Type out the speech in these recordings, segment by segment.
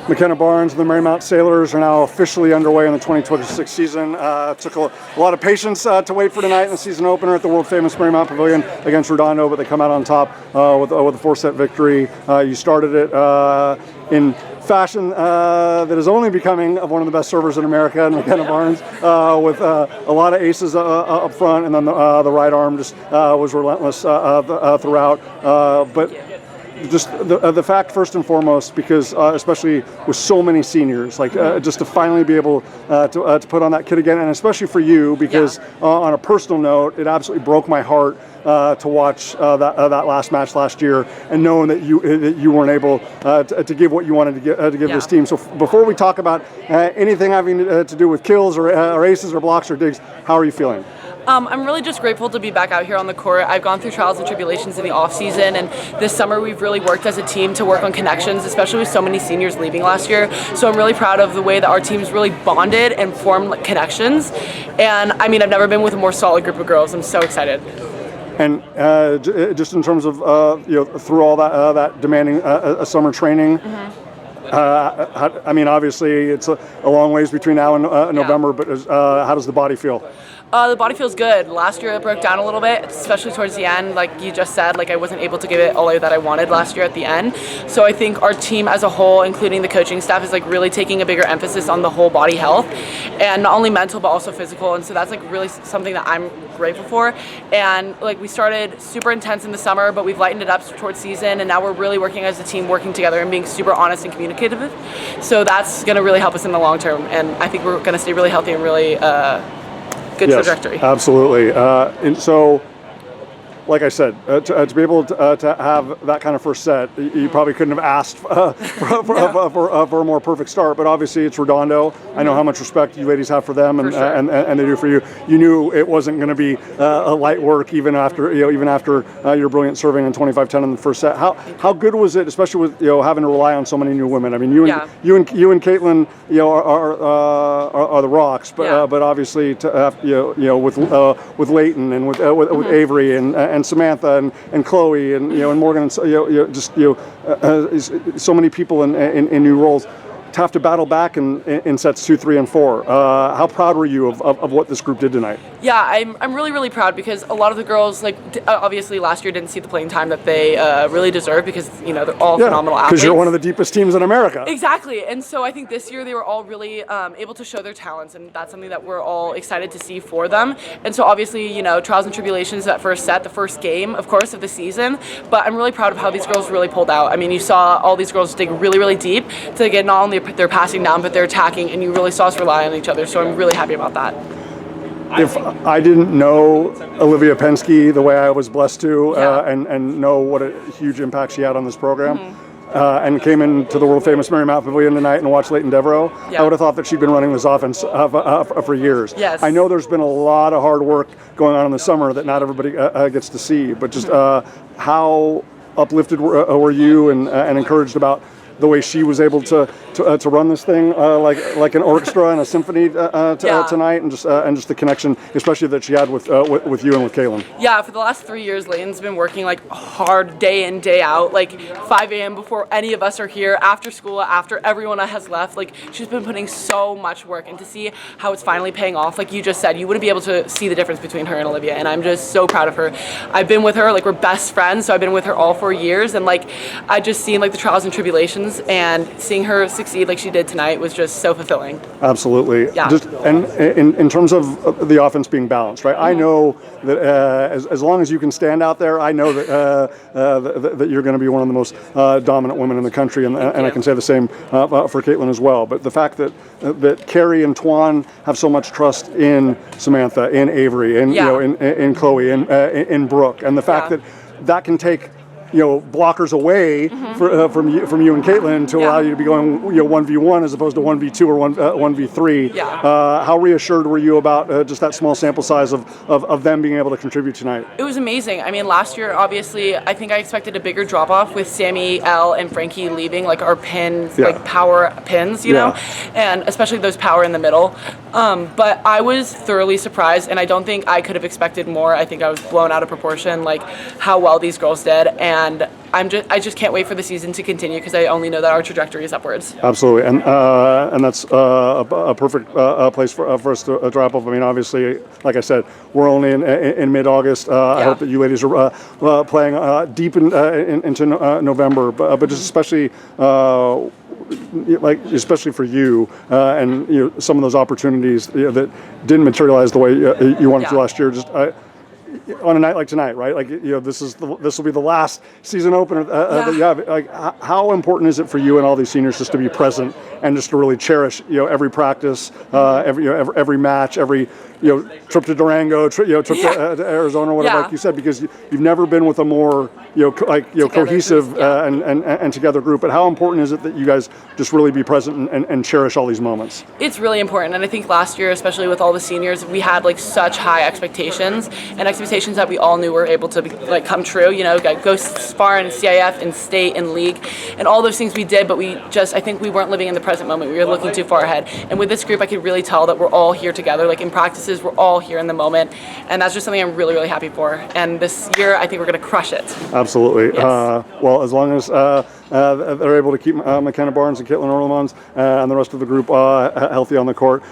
Makenna Barnes and the Marymount Sailors are now officially underway in the 2026 season. It took a lot of patience to wait for tonight in the season opener at the world-famous Marymount Pavilion against Redondo, but they come out on top with a 4-set victory. You started it in fashion that is only becoming one of the best servers in America, and Makenna Barnes, with a lot of aces up front, and then the right arm just was relentless throughout. But just the fact, first and foremost, because especially with so many seniors, like just to finally be able to put on that kit again, and especially for you, because on a personal note, it absolutely broke my heart to watch that last match last year, and knowing that you weren't able to give what you wanted to give this team. So before we talk about anything having to do with kills or aces or blocks or digs, how are you feeling? I'm really just grateful to be back out here on the court. I've gone through trials and tribulations in the off season, and this summer we've really worked as a team to work on connections, especially with so many seniors leaving last year. So I'm really proud of the way that our team's really bonded and formed connections. And I mean, I've never been with a more solid group of girls. I'm so excited. And just in terms of through all that demanding summer training. I mean, obviously it's a long ways between now and November, but how does the body feel? The body feels good. Last year it broke down a little bit, especially towards the end. Like you just said, like I wasn't able to give it all that I wanted last year at the end. So I think our team as a whole, including the coaching staff, is like really taking a bigger emphasis on the whole body health, and not only mental but also physical. And so that's like really something that I'm grateful for. And like we started super intense in the summer, but we've lightened it up towards season, and now we're really working as a team, working together and being super honest and communicative. So that's going to really help us in the long term, and I think we're going to stay really healthy and really good trajectory. Absolutely. And so, like I said, to be able to have that kind of first set, you probably couldn't have asked for a more perfect start. But obviously, it's Redondo. I know how much respect you ladies have for them, and and they do for you. You knew it wasn't going to be a light work, even after your brilliant serving in 25-10 in the first set. How good was it, especially with having to rely on so many new women? I mean, you and Caitlin, are the rocks, but obviously with Leighton and with Avery and Samantha and Chloe and and Morgan and so many people in new roles, to have to battle back in sets 2, 3, and 4. How proud were you of what this group did tonight? Yeah, I'm really, really proud, because a lot of the girls, like obviously last year, didn't see the playing time that they really deserve, because they're all phenomenal athletes. Because you're one of the deepest teams in America. Exactly, and so I think this year they were all really able to show their talents, and that's something that we're all excited to see for them. And so obviously, trials and tribulations, that first set, the first game, of course, of the season. But I'm really proud of how these girls really pulled out. I mean, you saw all these girls dig really, really deep to get not only their passing down, but their attacking, and you really saw us rely on each other. So I'm really happy about that. If I didn't know Olivia Pensky the way I was blessed to, and know what a huge impact she had on this program, and came into the world-famous Marymount Pavilion tonight and watched Leighton Devo, I would have thought that she'd been running this offense for years. Yes. I know there's been a lot of hard work going on in the summer that not everybody gets to see, but just how uplifted were you and encouraged about the way she was able to run this thing like an orchestra and a symphony tonight, and just the connection, especially that she had with you and with Kaylin. Yeah, for the last 3 years, Leighton's been working like hard day in, day out, like 5 a.m. before any of us are here, after school, after everyone has left. Like she's been putting so much work, and to see how it's finally paying off, like you just said, you wouldn't be able to see the difference between her and Olivia, and I'm just so proud of her. I've been with her, like we're best friends, so I've been with her all 4 years, and like I just seen like the trials and tribulations, and seeing her succeed like she did tonight was just so fulfilling. Absolutely. Yeah. And in terms of the offense being balanced, right? I know that as long as you can stand out there, I know that you're going to be one of the most dominant women in the country, and I can say the same for Caitlin as well. But the fact that Carrie and Twan have so much trust in Samantha, in Avery, and in Chloe, and in Brooke, and the fact that can take blockers away from you and Caitlin to allow you to be going 1v1 as opposed to 1v2 or 1v3. How reassured were you about just that small sample size of them being able to contribute tonight? It was amazing. I mean, last year, obviously, I think I expected a bigger drop off with Sammy, Elle, and Frankie leaving, like our pins, like power pins, know, and especially those power in the middle. But I was thoroughly surprised, and I don't think I could have expected more. I think I was blown out of proportion, like how well these girls did. And and I just can't wait for the season to continue because I only know that our trajectory is upwards. Absolutely, and that's a perfect place for us to wrap up. I mean, obviously, like I said, we're only in mid-August. I hope that you ladies are playing deep into November, but just especially especially for you and some of those opportunities that didn't materialize the way you wanted to last year. Just on a night like tonight, right? Like this will be the last season opener that you have. Like, how important is it for you and all these seniors just to be present and just to really cherish every practice, every match, every trip to Durango, trip to Arizona, whatever, like you said, because you've never been with a more cohesive and together group. But how important is it that you guys just really be present and cherish all these moments? It's really important, and I think last year, especially with all the seniors, we had like such high expectations and expectations that we all knew were able to come true. Go far in CIF, in state, in league, and all those things we did. But I think we weren't living in the present moment. We were looking too far ahead. And with this group, I could really tell that we're all here together. Like in practices, we're all here in the moment, and that's just something I'm really, really happy for. And this year, I think we're going to crush it. Absolutely. Yes. Well, as long as they're able to keep Makenna Barnes and Caitlin Orlemans and the rest of the group healthy on the court,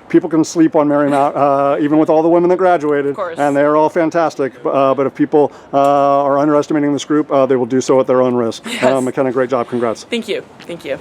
people can sleep on Marymount, even with all the women that graduated. Of course. And they are all fantastic. But if people are underestimating this group, they will do so at their own risk. Yes. Makenna, great job. Congrats. Thank you. Thank you.